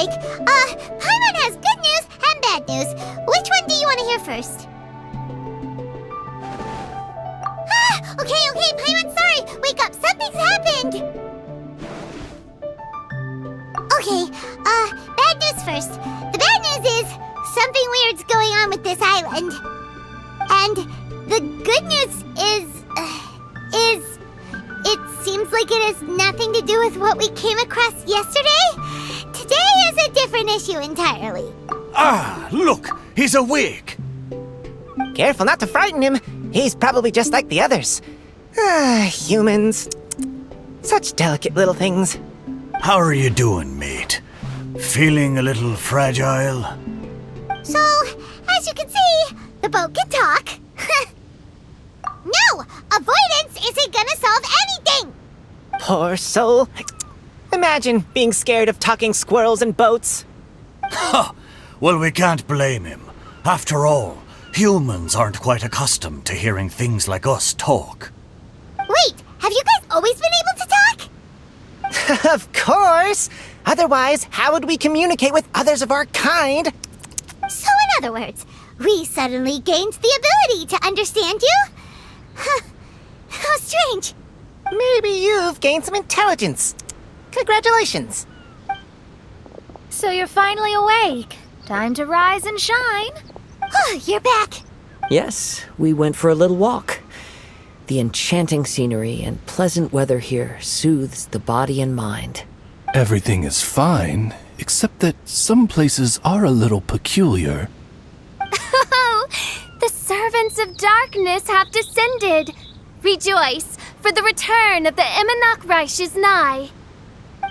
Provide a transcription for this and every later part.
awake. Paimon has good news and bad news. Which one do you want to hear first? Okay, Paimon, sorry. Wake up, something's happened. Okay, bad news first. The bad news is something weird's going on with this island. And the good news is it seems like it has nothing to do with what we came across yesterday. Today is a different issue entirely. Ah, look, he's awake. Careful not to frighten him. He's probably just like the others. Humans. Such delicate little things. How are you doing, mate? Feeling a little fragile? So, as you can see, the boat can talk. No! Avoidance isn't gonna solve anything! Poor soul. Imagine being scared of talking squirrels and boats. Ha! Well, we can't blame him. After all, humans aren't quite accustomed to hearing things like us talk. Wait, have you guys always been able to talk? Of course! Otherwise, how would we communicate with others of our kind? So in other words, we suddenly gained the ability to understand you? Huh. How strange. Maybe you've gained some intelligence. Congratulations. So you're finally awake. Time to rise and shine. You're back. Yes, we went for a little walk. The enchanting scenery and pleasant weather here soothes the body and mind. Everything is fine, except that some places are a little peculiar. Oh, the servants of darkness have descended. Rejoice, for the return of the Reich is nigh.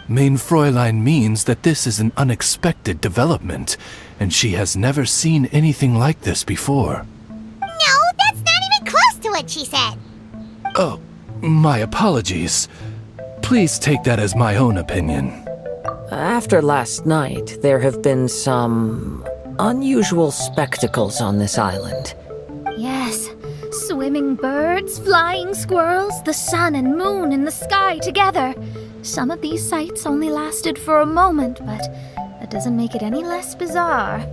Mein Fräulein means that this is an unexpected development, and she has never seen anything like this before. No, that's not even close to what she said. Oh, my apologies. Please take that as my own opinion. After last night, there have been some unusual spectacles on this island. Yes, swimming birds, flying squirrels, the sun and moon in the sky together. Some of these sights only lasted for a moment, but that doesn't make it any less bizarre.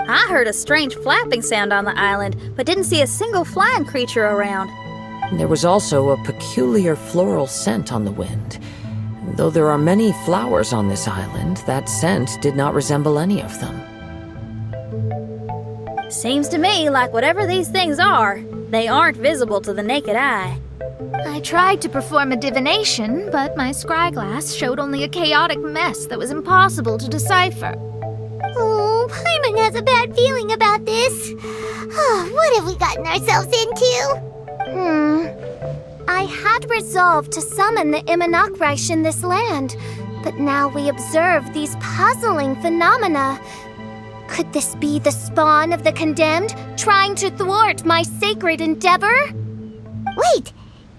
I heard a strange flapping sound on the island, but didn't see a single flying creature around. There was also a peculiar floral scent on the wind. Though there are many flowers on this island, that scent did not resemble any of them. Seems to me like whatever these things are, they aren't visible to the naked eye. I tried to perform a divination, but my scryglass showed only a chaotic mess that was impossible to decipher. Oh, Paimon has a bad feeling about this. What have we gotten ourselves into? I had resolved to summon the Reich in this land, but now we observe these puzzling phenomena. Could this be the spawn of the condemned, trying to thwart my sacred endeavor? Wait,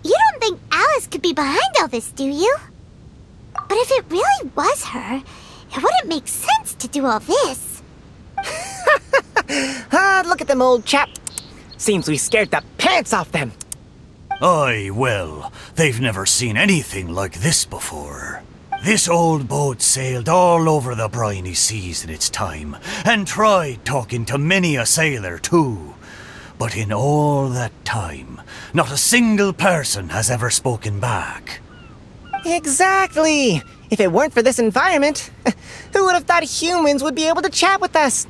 you don't think Alice could be behind all this, do you? But if it really was her, it wouldn't make sense to do all this. Look at them, old chap. Seems we scared the pants off them. Aye, well, they've never seen anything like this before. This old boat sailed all over the briny seas in its time, and tried talking to many a sailor too. But in all that time, not a single person has ever spoken back. Exactly. If it weren't for this environment, who would have thought humans would be able to chat with us?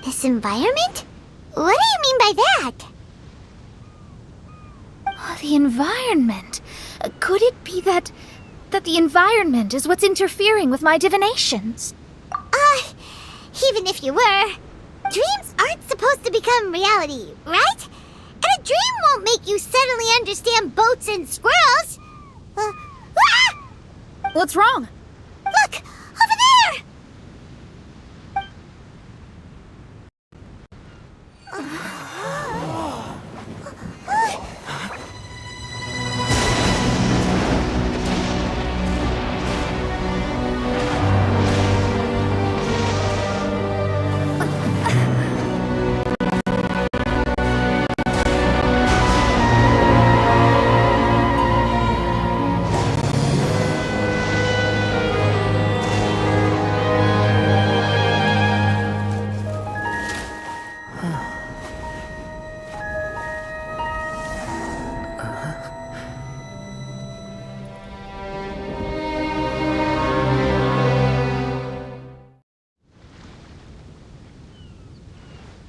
This environment? What do you mean by that? The environment. Could it be that the environment is what's interfering with my divinations? Even if you were, dreams aren't supposed to become reality, right? And a dream won't make you suddenly understand boats and squirrels. What's wrong? Look! Over there!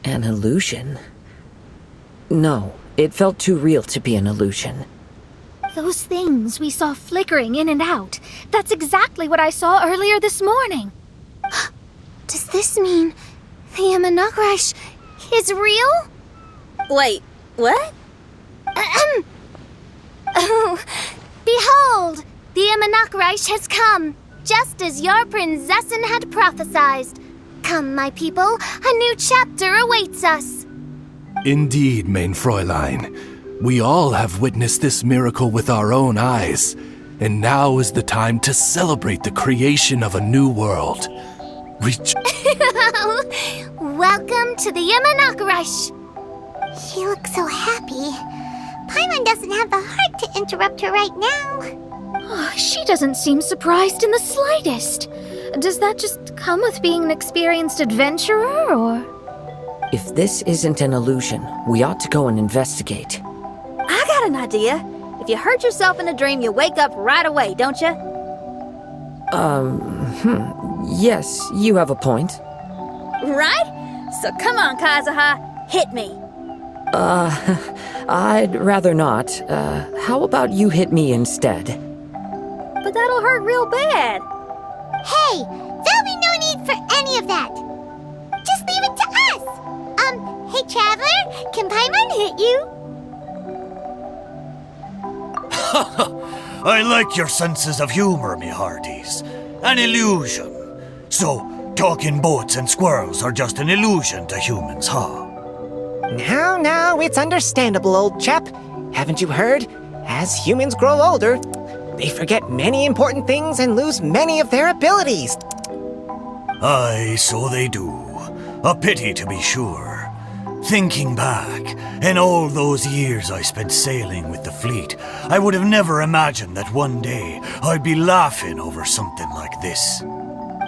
An illusion? No, it felt too real to be an illusion. Those things we saw flickering in and out, that's exactly what I saw earlier this morning. Does this mean the Imanakrish is real? Wait, what? Oh, behold, the Imanakrish has come, just as your prinzessin had prophesied. Come, my people, a new chapter awaits us. Indeed, mein Fräulein. We all have witnessed this miracle with our own eyes, and now is the time to celebrate the creation of a new world. Welcome to the Imanakrish. She looks so happy. Paimon doesn't have the heart to interrupt her right now. Oh, she doesn't seem surprised in the slightest. Does that just come with being an experienced adventurer, or...? If this isn't an illusion, we ought to go and investigate. I got an idea. If you hurt yourself in a dream, you wake up right away, don't you? Yes, you have a point. Right? So come on, Kazuha, hit me. I'd rather not. How about you hit me instead? But that'll hurt real bad. Hey, there'll be no need for any of that. Just leave it to us. Hey, Traveler, can Paimon hit you? I like your senses of humor, me hearties. An illusion. So, talking boats and squirrels are just an illusion to humans, huh? Now, it's understandable, old chap. Haven't you heard? As humans grow older, they forget many important things and lose many of their abilities. Aye, so they do. A pity to be sure. Thinking back, in all those years I spent sailing with the fleet, I would have never imagined that one day I'd be laughing over something like this.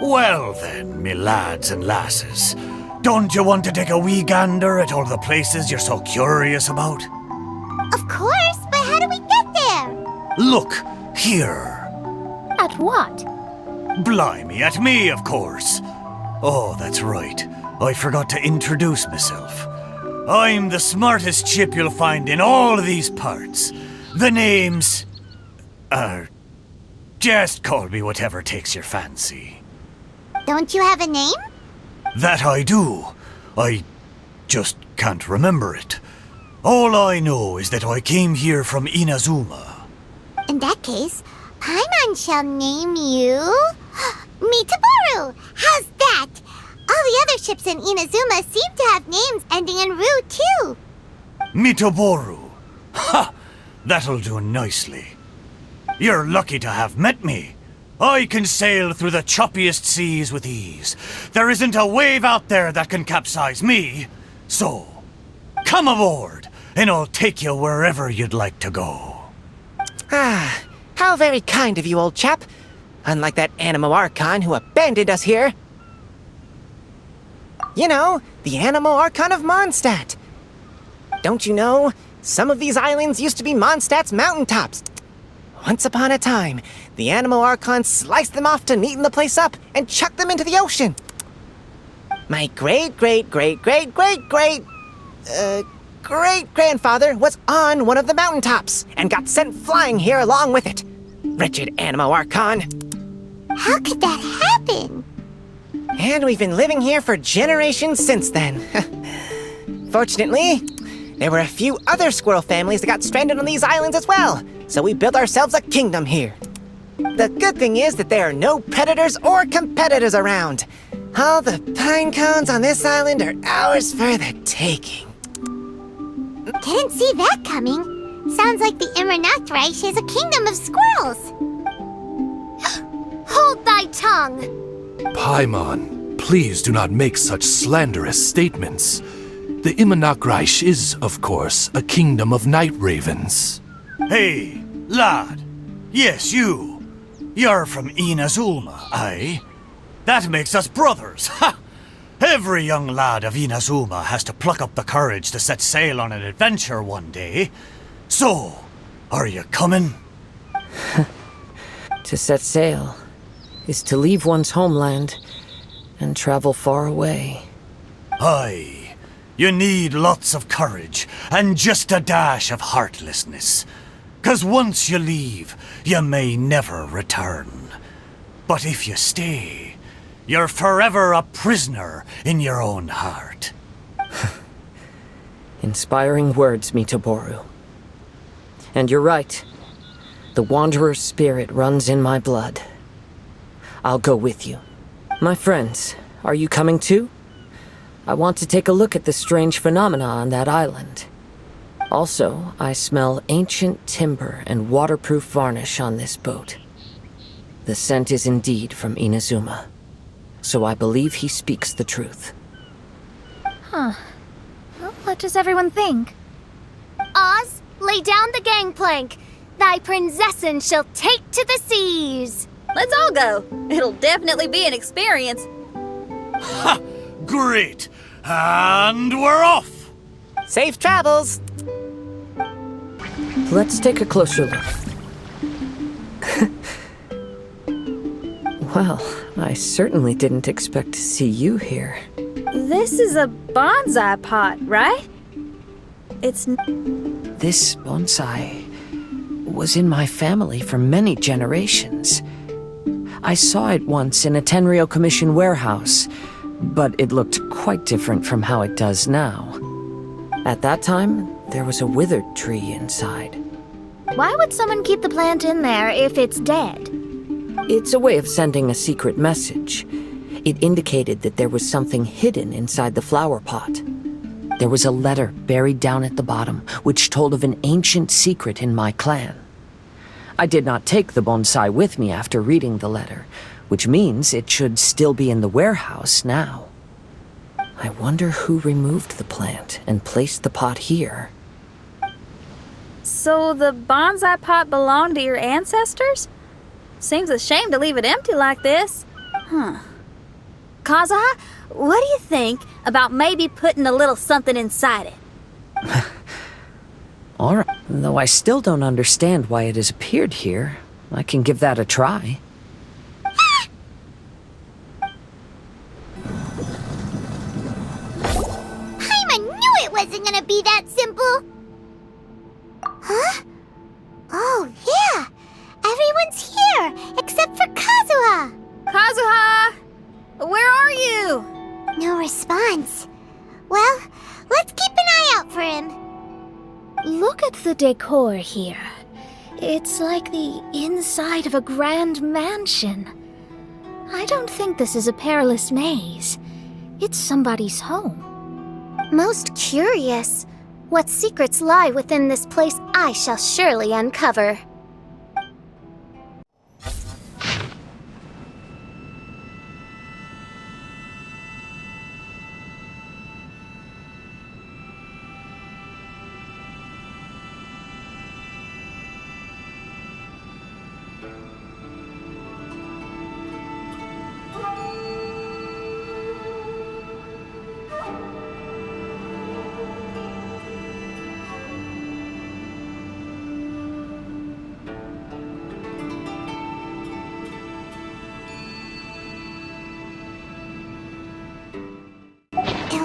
Well then, me lads and lasses, don't you want to take a wee gander at all the places you're so curious about? Of course, but how do we get there? Look, here. At what? Blimey, at me, of course. Oh, that's right. I forgot to introduce myself. I'm the smartest chip you'll find in all these parts. The name's... just call me whatever takes your fancy. Don't you have a name? That I do. I just can't remember it. All I know is that I came here from Inazuma. In that case, Paimon shall name you... Mitaboru! How's that? All the other ships in Inazuma seem to have names ending in Ru, too. Mitaboru. Ha! That'll do nicely. You're lucky to have met me. I can sail through the choppiest seas with ease. There isn't a wave out there that can capsize me. So, come aboard, and I'll take you wherever you'd like to go. Ah, how very kind of you, old chap. Unlike that Animo Archon who abandoned us here. You know, the Animo Archon of Mondstadt. Don't you know, some of these islands used to be Mondstadt's mountaintops. Once upon a time, the Animo Archon sliced them off to neaten the place up and chucked them into the ocean. My great-grandfather was on one of the mountaintops and got sent flying here along with it. Wretched Animo Archon. How could that happen? And we've been living here for generations since then. Fortunately, there were a few other squirrel families that got stranded on these islands as well, so we built ourselves a kingdom here. The good thing is that there are no predators or competitors around. All the pine cones on this island are ours for the taking. Didn't see that coming. Sounds like the Imanakrish is a kingdom of squirrels. Hold thy tongue! Paimon, please do not make such slanderous statements. The Imanakrish is, of course, a kingdom of night ravens. Hey, lad. Yes, you. You're from Inazuma, aye? That makes us brothers, ha! Every young lad of Inazuma has to pluck up the courage to set sail on an adventure one day. So, are you coming? To set sail is to leave one's homeland and travel far away. Aye. You need lots of courage and just a dash of heartlessness. 'Cause once you leave, you may never return. But if you stay, you're forever a prisoner in your own heart. Inspiring words, Mitoboru. And you're right. The Wanderer's spirit runs in my blood. I'll go with you. My friends, are you coming too? I want to take a look at the strange phenomena on that island. Also, I smell ancient timber and waterproof varnish on this boat. The scent is indeed from Inazuma, so I believe he speaks the truth. Well, what does everyone think? Oz, lay down the gangplank. Thy princessin shall take to the seas. Let's all go. It'll definitely be an experience. Ha! Great! And we're off! Safe travels! Let's take a closer look. Well, I certainly didn't expect to see you here. This is a bonsai pot, right? This bonsai was in my family for many generations. I saw it once in a Tenryo Commission warehouse, but it looked quite different from how it does now. At that time, there was a withered tree inside. Why would someone keep the plant in there if it's dead? It's a way of sending a secret message. It indicated that there was something hidden inside the flower pot. There was a letter buried down at the bottom, which told of an ancient secret in my clan. I did not take the bonsai with me after reading the letter, which means it should still be in the warehouse now. I wonder who removed the plant and placed the pot here. So the bonsai pot belonged to your ancestors? Seems a shame to leave it empty like this. Kazuha, what do you think about maybe putting a little something inside it? Alright, though I still don't understand why it has appeared here, I can give that a try. I knew it wasn't gonna be that simple! Huh? Oh, yeah! Everyone's here, except for Kazuha! Kazuha! Where are you? No response. Well, let's keep an eye out for him. Look at the decor here. It's like the inside of a grand mansion. I don't think this is a perilous maze. It's somebody's home. Most curious. What secrets lie within this place I shall surely uncover.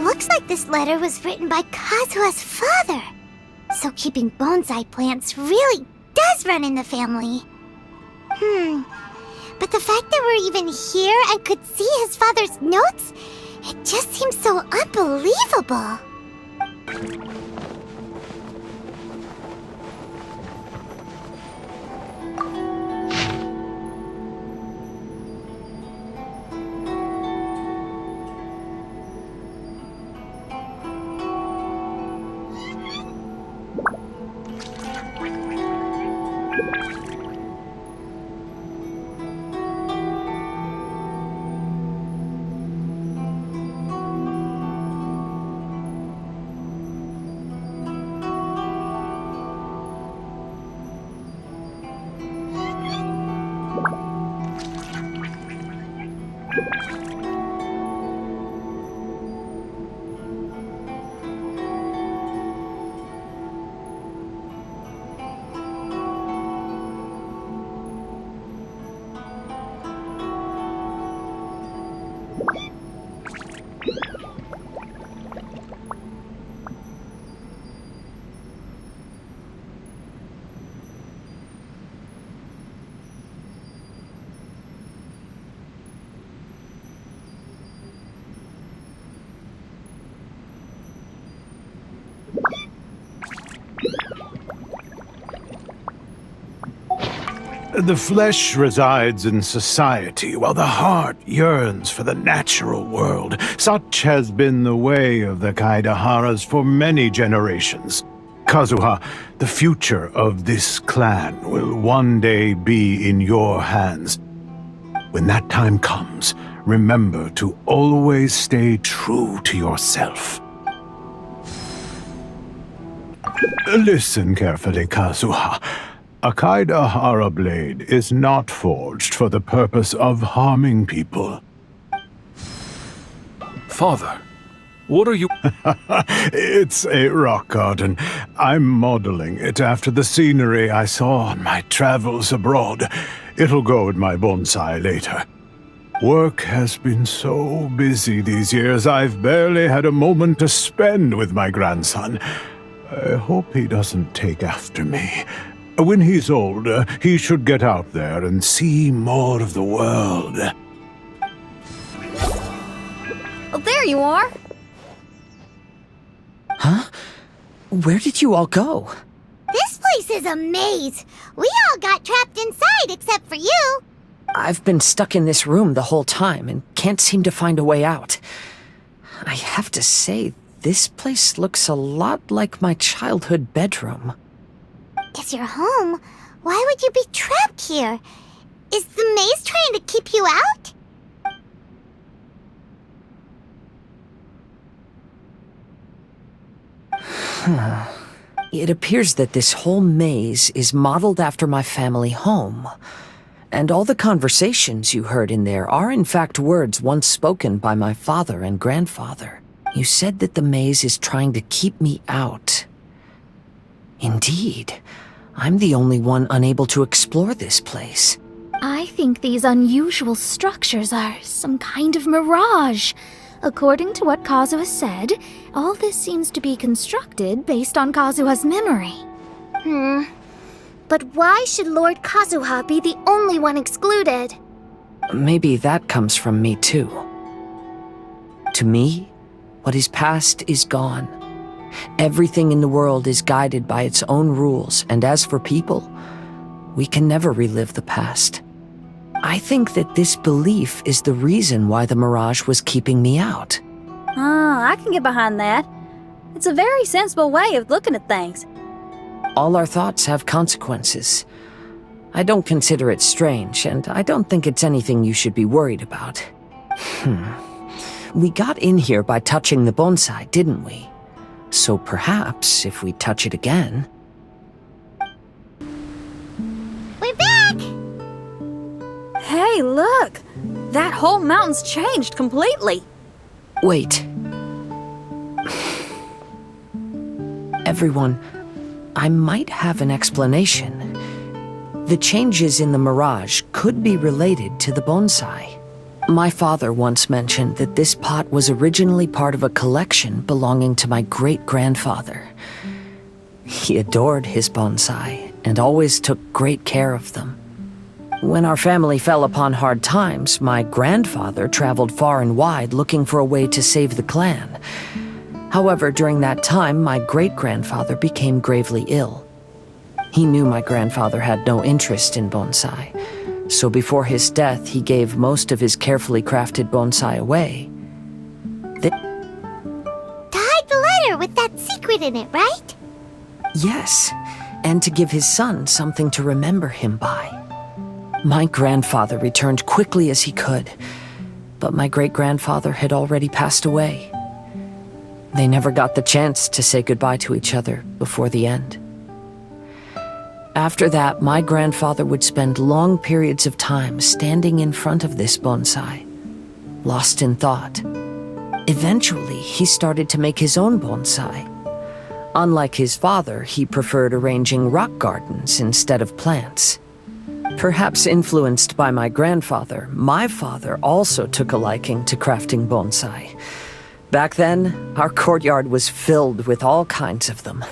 Looks like this letter was written by Kazuha's father. So keeping bonsai plants really does run in the family. But the fact that we're even here and could see his father's notes, it just seems so unbelievable. The flesh resides in society, while the heart yearns for the natural world. Such has been the way of the Kaedeharas for many generations. Kazuha, the future of this clan will one day be in your hands. When that time comes, remember to always stay true to yourself. Listen carefully, Kazuha. A Kaedehara blade is not forged for the purpose of harming people. Father, what are you... It's a rock garden. I'm modeling it after the scenery I saw on my travels abroad. It'll go in my bonsai later. Work has been so busy these years, I've barely had a moment to spend with my grandson. I hope he doesn't take after me. When he's older, he should get out there and see more of the world. Oh, there you are. Huh? Where did you all go? This place is a maze. We all got trapped inside except for you. I've been stuck in this room the whole time and can't seem to find a way out. I have to say, this place looks a lot like my childhood bedroom. It's your home. Why would you be trapped here? Is the maze trying to keep you out? It appears that this whole maze is modeled after my family home. And all the conversations you heard in there are in fact words once spoken by my father and grandfather. You said that the maze is trying to keep me out. Indeed. I'm the only one unable to explore this place. I think these unusual structures are some kind of mirage. According to what Kazuha said, all this seems to be constructed based on Kazuha's memory. But why should Lord Kazuha be the only one excluded? Maybe that comes from me too. To me, what is past is gone. Everything in the world is guided by its own rules, and as for people, we can never relive the past. I think that this belief is the reason why the mirage was keeping me out. I can get behind that. It's a very sensible way of looking at things. All our thoughts have consequences. I don't consider it strange, and I don't think it's anything you should be worried about. We got in here by touching the bonsai, didn't we? So perhaps, if we touch it again... We're back! Hey, look! That whole mountain's changed completely. Wait. Everyone, I might have an explanation. The changes in the mirage could be related to the bonsai. My father once mentioned that this pot was originally part of a collection belonging to my great-grandfather. He adored his bonsai and always took great care of them. When our family fell upon hard times, my grandfather traveled far and wide looking for a way to save the clan. However, during that time, my great-grandfather became gravely ill. He knew my grandfather had no interest in bonsai, so before his death, he gave most of his carefully crafted bonsai away. To hide the letter with that secret in it, right? Yes, and to give his son something to remember him by. My grandfather returned quickly as he could, but my great-grandfather had already passed away. They never got the chance to say goodbye to each other before the end. After that, my grandfather would spend long periods of time standing in front of this bonsai, lost in thought. Eventually, he started to make his own bonsai. Unlike his father, he preferred arranging rock gardens instead of plants. Perhaps influenced by my grandfather, my father also took a liking to crafting bonsai. Back then, our courtyard was filled with all kinds of them.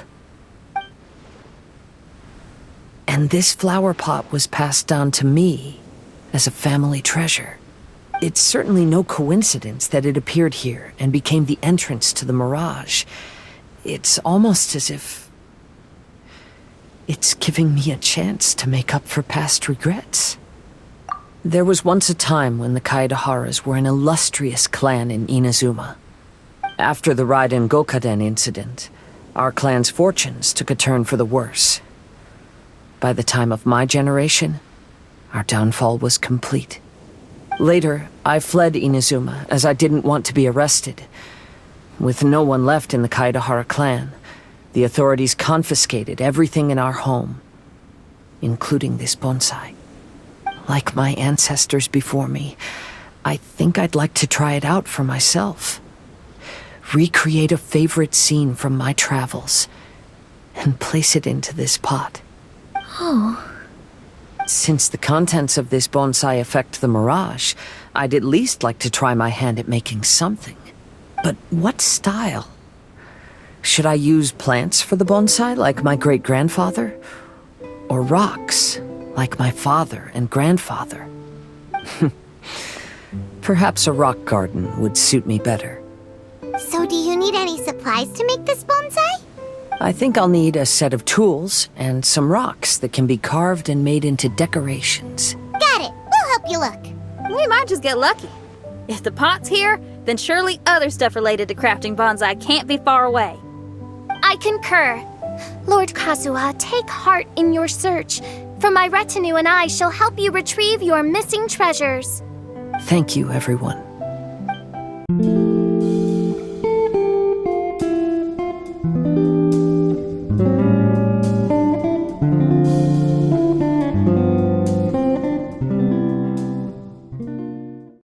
And this flower pot was passed down to me as a family treasure. It's certainly no coincidence that it appeared here and became the entrance to the mirage. It's almost as if... It's giving me a chance to make up for past regrets. There was once a time when the Kaedeharas were an illustrious clan in Inazuma. After the Raiden Gokaden incident, our clan's fortunes took a turn for the worse. By the time of my generation, our downfall was complete. Later, I fled Inazuma as I didn't want to be arrested. With no one left in the Kaedehara clan, the authorities confiscated everything in our home, including this bonsai. Like my ancestors before me, I think I'd like to try it out for myself. Recreate a favorite scene from my travels, and place it into this pot. Oh. Since the contents of this bonsai affect the mirage, I'd at least like to try my hand at making something. But what style? Should I use plants for the bonsai like my great-grandfather? Or rocks, like my father and grandfather? Perhaps a rock garden would suit me better. So do you need any supplies to make this bonsai? I think I'll need a set of tools and some rocks that can be carved and made into decorations. Got it. We'll help you look. We might just get lucky. If the pot's here, then surely other stuff related to crafting bonsai can't be far away. I concur. Lord Kazuha, take heart in your search, for my retinue and I shall help you retrieve your missing treasures. Thank you, everyone.